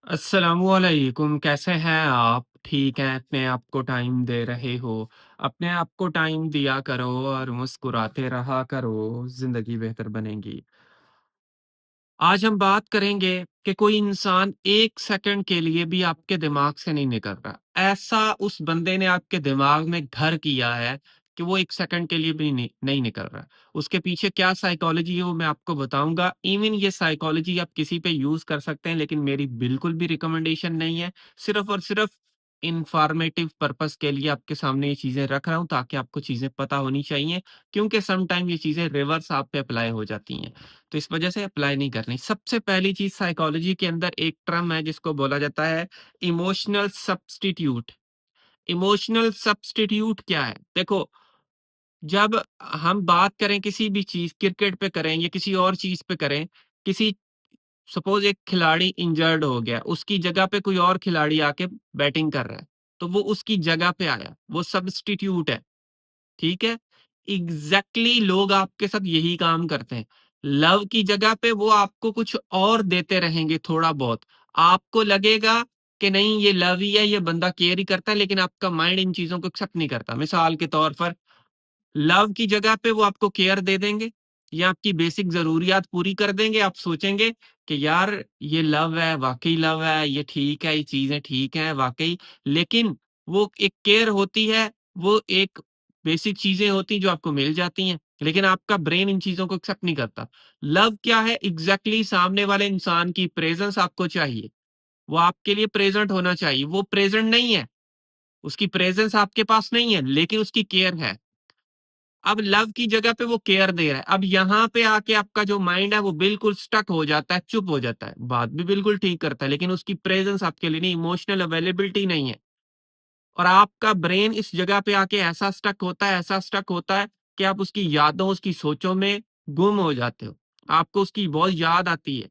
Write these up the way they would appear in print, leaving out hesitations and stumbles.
अस्सलामुअलैकुम, कैसे हैं आप? ठीक हैं, अपने आप को टाइम दे रहे हो। अपने आप को टाइम दिया करो और मुस्कुराते रहा करो, ज़िंदगी बेहतर बनेगी। आज हम बात करेंगे कि कोई इंसान 1 सेकंड के लिए भी आपके दिमाग से नहीं निकल रहा। ऐसा उस बंदे ने आपके दिमाग में घर किया है कि वो 1 सेकंड के लिए भी नहीं निकल रहा। उसके पीछे क्या साइकोलॉजी है वो मैं आपको बताऊँगा। इवन ये साइकोलॉजी आप किसी पे यूज़ कर सकते हैं लेकिन मेरी बिल्कुल भी रिकमेंडेशन नहीं है। सिर्फ़ और सिर्फ़ इन्फॉर्मेटिव पर्पज़ के लिए आपके सामने ये चीज़ें रख रहा हूँ ताकि आपको चीज़ें पता होनी चाहिए क्योंकि सम टाइम ये चीज़ें रिवर्स आप पे अप्लाई हो जाती हैं। तो इस वजह से अप्लाई नहीं करनी। सबसे पहली चीज़ साइकोलॉजी के अंदर एक टर्म है जिसको बोला जाता है इमोशनल सब्स्टिट्यूट। इमोशनल सब्स्टिट्यूट क्या है? देखो, जब हम बात करें किसी भी चीज़ क्रिकेट पे करें या किसी और चीज़ पे करें, किसी सपोज़ एक खिलाड़ी इंजर्ड हो गया, उसकी जगह पे कोई और खिलाड़ी आके बैटिंग कर रहा है, तो वो उसकी जगह पे आया, वो सब्स्टिट्यूट है। ठीक है? एग्ज़ैक्टली लोग आपके साथ यही काम करते हैं। लव की जगह पे वो आपको कुछ और देते रहेंगे थोड़ा बहुत। आपको लगेगा कि नहीं ये लव ही है, ये बंदा केयर ही करता है लेकिन आपका माइंड इन चीज़ों को एक्सेप्ट नहीं करता। मिसाल के तौर पर लव की जगह पे वो आपको केयर दे देंगे या आपकी बेसिक ज़रूरियात पूरी कर देंगे। आप सोचेंगे कि यार ये लव है, वाक़ई लव है, ये ठीक है, ये चीज़ें ठीक हैं वाक़ई। लेकिन वो एक केयर होती है, वो एक बेसिक चीज़ें होती हैं जो आपको मिल जाती हैं, लेकिन आपका ब्रेन इन चीज़ों को एक्सेप्ट नहीं करता। लव क्या है? एग्ज़ैक्टली सामने वाले इंसान की प्रेज़ेंस आपको चाहिए। वो आपके लिए प्रेज़ेंट होना चाहिए। वो प्रेज़ेंट नहीं है, उसकी प्रेज़ेंस आपके पास नहीं है, लेकिन उसकी केयर है। अब लव की जगह पे वो केयर दे रहा है। अब यहाँ पे आके आपका जो माइंड है वो बिल्कुल स्टक हो जाता है, चुप हो जाता है। बात भी बिल्कुल ठीक करता है लेकिन उसकी प्रेज़ेंस आपके लिए नहीं, इमोशनल अवेलेबिलिटी नहीं है। और आपका ब्रेन इस जगह पे आके ऐसा स्टक होता है कि आप उसकी यादों, उसकी सोचों में गुम हो जाते हो। आपको उसकी बहुत याद आती है।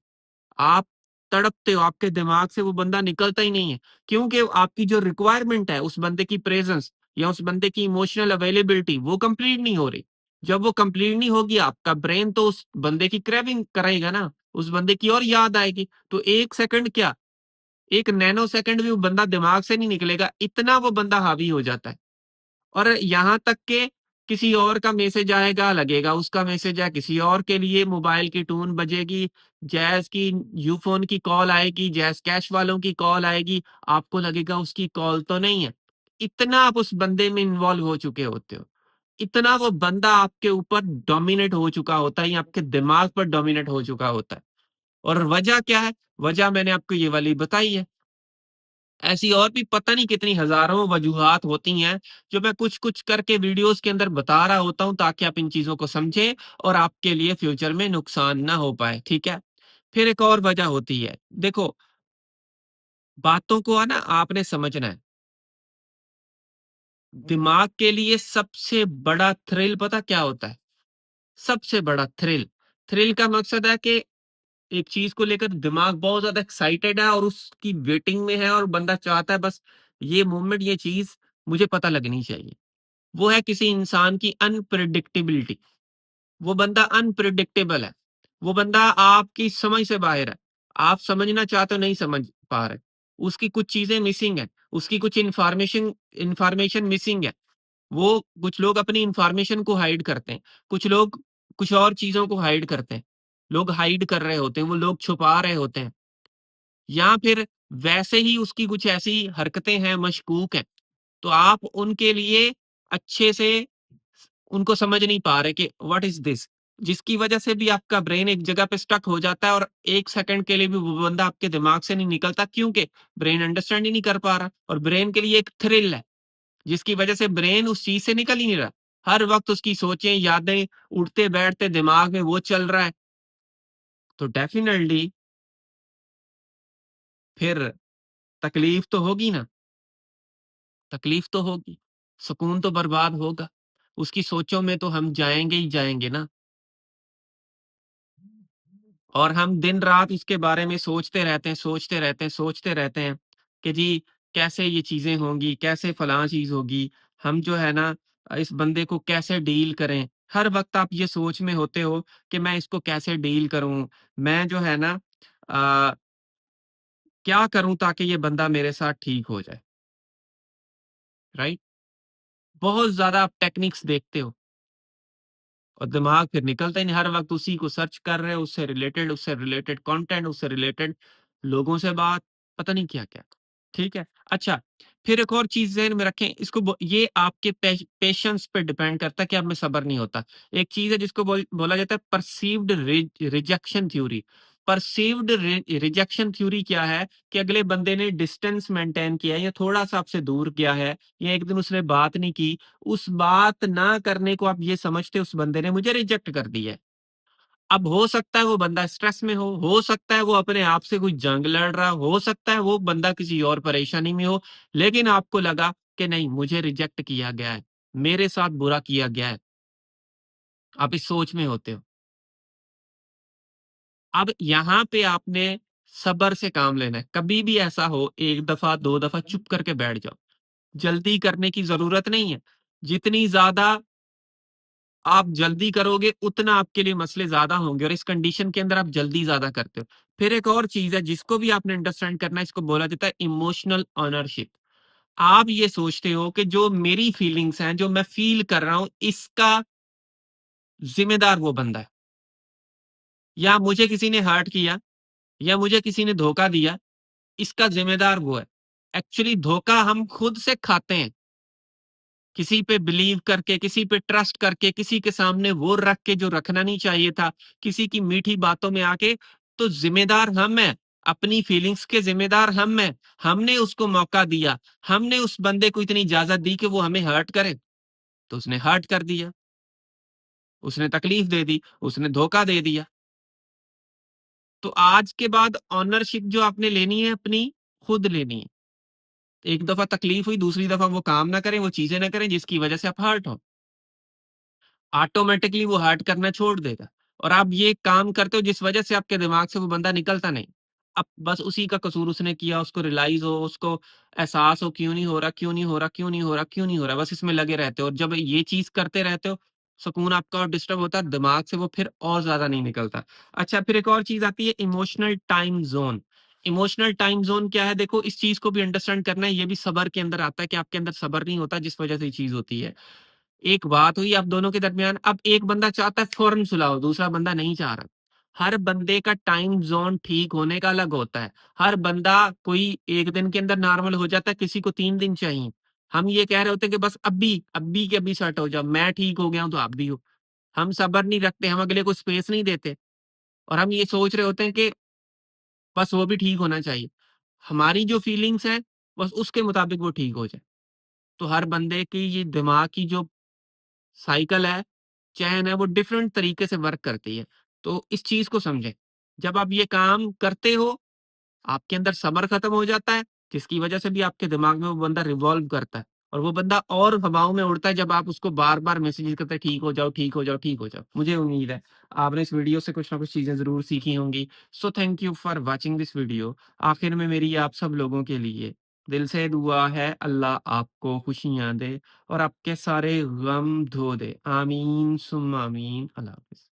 आप तड़पते हो, आपके दिमाग से वो बंदा निकलता ही नहीं है। क्योंकि आपकी जो रिक्वायरमेंट है उस बंदे की प्रेज़ेंस या उस बंदे की इमोशनल अवेलेबिलिटी वो कंप्लीट नहीं हो रही। जब वो कंप्लीट नहीं होगी आपका ब्रेन तो उस बंदे की क्रेविंग करेगा ना, उस बंदे की और याद आएगी। तो 1 सेकंड क्या, 1 नैनो सेकंड भी वो बंदा दिमाग से नहीं निकलेगा, इतना वो बंदा हावी हो जाता है। और यहाँ तक के किसी और का मैसेज आएगा, लगेगा उसका मैसेज है, किसी और के लिए मोबाइल की टून बजेगी, जैज़ की यूफ़ोन की कॉल आएगी, जैज़ कैश वालों की कॉल आएगी, आपको लगेगा उसकी कॉल तो नहीं है। इतना आप उस बंदे में इन्वॉल्व हो चुके होते हो। इतना वो बंदा आपके ऊपर डोमिनेट हो चुका होता है या आपके दिमाग पर डोमिनेट हो चुका होता है। और वजह क्या है? वजह मैंने आपको ये वाली बताई है। ऐसी और भी पता नहीं कितनी हज़ारों वजूहात होती हैं, जो मैं कुछ-कुछ करके वीडियोज़ के अंदर बता रहा होता हूँ ताकि आप इन चीज़ों को समझें और आपके लिए फ्यूचर में नुकसान ना हो पाए, ठीक है? फिर एक और वजह होती है, देखो बातों को है ना आपने समझना है। दिमाग के लिए सबसे बड़ा थ्रिल पता क्या होता है? सबसे बड़ा थ्रिल, थ्रिल का मकसद है कि एक चीज़ को लेकर दिमाग बहुत ज़्यादा एक्साइटेड है और उसकी वेटिंग में है और बंदा चाहता है बस ये मोमेंट, ये चीज़ मुझे पता लगनी चाहिए। वो है किसी इंसान की अनप्रेडिक्टेबिलिटी। वो बंदा अनप्रेडिक्टेबल है। वो बंदा आपकी समझ से बाहर है। आप समझना चाहते हो नहीं समझ पा रहे। उसकी कुछ चीज़ें मिसिंग है। उसकी कुछ इन्फॉर्मेशन इन्फॉर्मेशन मिसिंग है। वो कुछ लोग अपनी इन्फॉर्मेशन को हाइड करते हैं। कुछ लोग कुछ और चीज़ों को हाइड करते हैं। लोग हाइड कर रहे होते हैं, वो लोग छुपा रहे होते हैं। या फिर वैसे ही उसकी कुछ ऐसी हरकतें हैं, मशकूक हैं। तो आप उनके लिए अच्छे से उनको समझ नहीं पा रहे कि व्हाट इज़ दिस? जिसकी वजह से भी आपका ब्रेन एक जगह पे स्टक हो जाता है और 1 सेकंड के लिए भी वो बंदा आपके दिमाग से नहीं निकलता क्योंकि ब्रेन अंडरस्टैंड ही नहीं कर पा रहा और ब्रेन के लिए एक थ्रिल है, जिसकी वजह से ब्रेन उस चीज़ से निकल ही नहीं रहा। हर वक़्त उसकी सोचें, यादें उठते-बैठते दिमाग में वो चल रहा है। तो डेफ़िनेटली फिर तकलीफ़ तो होगी ना, तकलीफ़ तो होगी, सुकून तो बर्बाद होगा। उसकी सोचों में तो हम जाएँगे ही जाएँगे ना। और हम दिन-रात उसके बारे में सोचते रहते हैं, सोचते रहते हैं, सोचते रहते हैं कि जी कैसे ये चीज़ें होंगी, कैसे फलाँ चीज़ होगी, हम जो है ना इस बंदे को कैसे डील करें। हर वक़्त आप ये सोच में होते हो कि मैं इसको कैसे डील करूँ। मैं जो है ना अ क्या करूँ ताकि ये बंदा मेरे साथ ठीक हो जाए, राइट? बहुत ज़्यादा आप टेक्निक्स देखते हो और दिमाग फिर निकलता ही नहीं, हर वक़्त उसी को सर्च कर रहे हो, उससे रिलेटेड कंटेंट, उससे रिलेटेड लोगों से बात, पता नहीं क्या-क्या। ठीक है? अच्छा, फिर एक और चीज़ ज़हन में रखें, इसको ये आपके पेशेंस पे डिपेंड करता है कि आप में सब्र नहीं होता। एक चीज़ है जिसको बोला जाता है perceived rejection theory. Perceived rejection theory क्या है कि अगले बंदे ने डिस्टेंस मेंटेन किया है या थोड़ा-सा आपसे दूर गया है या एक दिन उसने बात नहीं की, उस बात ना करने को आप ये समझते हो उस बंदे ने मुझे रिजेक्ट कर दिया है। अब हो सकता है वो बंदा स्ट्रेस में हो सकता है वो अपने आप से कोई जंग लड़ रहा हो सकता है वो बंदा किसी और परेशानी में हो, लेकिन आपको लगा कि नहीं मुझे रिजेक्ट किया गया है, मेरे साथ बुरा किया गया है। आप इस सोच में होते हो। अब यहाँ पे आपने सब्र से काम लेना है। कभी भी ऐसा हो 1 दफ़ा, 2 दफ़ा चुप करके बैठ जाओ। जल्दी करने की ज़रूरत नहीं है। जितनी ज़्यादा आप जल्दी करोगे उतना आपके लिए मसले ज़्यादा होंगे और इस कंडीशन के अंदर आप जल्दी ज़्यादा करते हो। फिर एक और चीज़ है जिसको भी आपने अंडरस्टैंड करना है, इसको बोला जाता है इमोशनल ओनरशिप। आप ये सोचते हो कि जो मेरी फीलिंग्स हैं, जो मैं फ़ील कर रहा हूँ, इसका ज़िम्मेदार वो बंदा है या मुझे किसी ने हर्ट किया या मुझे किसी ने धोखा दिया, इसका ज़िम्मेदार वो है। एक्चुअली धोखा हम खुद से खाते हैं। किसी पे बिलीव करके, किसी पे ट्रस्ट करके, किसी के सामने वो रख के जो रखना नहीं चाहिए था, किसी की मीठी बातों में आके, तो ज़िम्मेदार हम हैं, अपनी फीलिंग्स के ज़िम्मेदार हम हैं। हमने उसको मौका दिया, हमने उस बंदे को इतनी इजाज़त दी कि वो हमें हर्ट करे, तो उसने हर्ट कर दिया, उसने तकलीफ दे दी, उसने धोखा दे दिया। तो आज के बाद ओनरशिप जो आपने लेनी है अपनी, खुद लेनी है। एक दफ़ा तकलीफ हुई, दूसरी दफ़ा वो काम ना करें, वो चीज़ें ना करें जिसकी वज़ह से आप हर्ट हो। ऑटोमैटिकली वो हर्ट करना छोड़ देगा और आप ये काम करते हो जिस वजह से आपके दिमाग से वो बंदा निकलता नहीं। अब बस उसी का कसूर उसने किया, उसको रियलाइज़ हो, उसको एहसास हो क्यों नहीं हो रहा, क्यों नहीं हो रहा, क्यों नहीं हो रहा, क्यों नहीं हो रहा, बस इसमें लगे रहते हो और जब ये चीज़ करते रहते हो, सुकून आपका और डिस्टर्ब होता है, दिमाग से वो फिर और ज़्यादा नहीं निकलता। अच्छा फिर एक और चीज़ आती है emotional time zone. Emotional time zone क्या है? देखो इस चीज़ को भी अंडरस्टैंड करना है, ये भी सब्र के अंदर आता है कि आपके अंदर सब्र नहीं होता जिस वजह से ये चीज़ होती है। एक बात हुई आप दोनों के दरमियान, अब एक बंदा चाहता है फ़ौरन सुलह हो, दूसरा बंदा नहीं चाह रहा। हर बंदे का टाइम ज़ोन ठीक होने का अलग होता है। हर बंदा कोई 1 दिन के अंदर नॉर्मल हो जाता है, किसी को 3 दिन चाहिए। हम ये कह रहे होते हैं कि बस अभी के अभी सेट हो जाओ, मैं ठीक हो गया हूँ तो आप भी हो। हम सब्र नहीं रखते, हम अगले को स्पेस नहीं देते और हम ये सोच रहे होते हैं कि बस वो भी ठीक होना चाहिए। हमारी जो फीलिंग्स हैं, बस उसके मुताबिक वो ठीक हो जाए। तो हर बंदे की ये दिमाग की जो साइकिल है, चैन है, वो डिफरेंट तरीके से वर्क करती है। तो इस चीज़ को समझें। जब आप ये काम करते हो, आपके अंदर सब्र खत्म हो जाता है, जिसकी वजह से भी आपके दिमाग में वो बंदा रिवॉल्व करता है और वो बंदा और हवाओं में उड़ता है जब आप उसको बार-बार मैसेजेस करते हैं, ठीक हो जाओ, ठीक हो जाओ, ठीक हो जाओ। मुझे उम्मीद है, आपने इस वीडियो से कुछ ना कुछ चीज़ें ज़रूर सीखी होंगी। So thank you for watching this video. आखिर में मेरी आप सब लोगों के लिए दिल से दुआ है, अल्लाह आपको खुशियाँ दे और आपके सारे गम धो दे। आमीन सुम्मा आमीन। अल्लाह हाफ़िज़।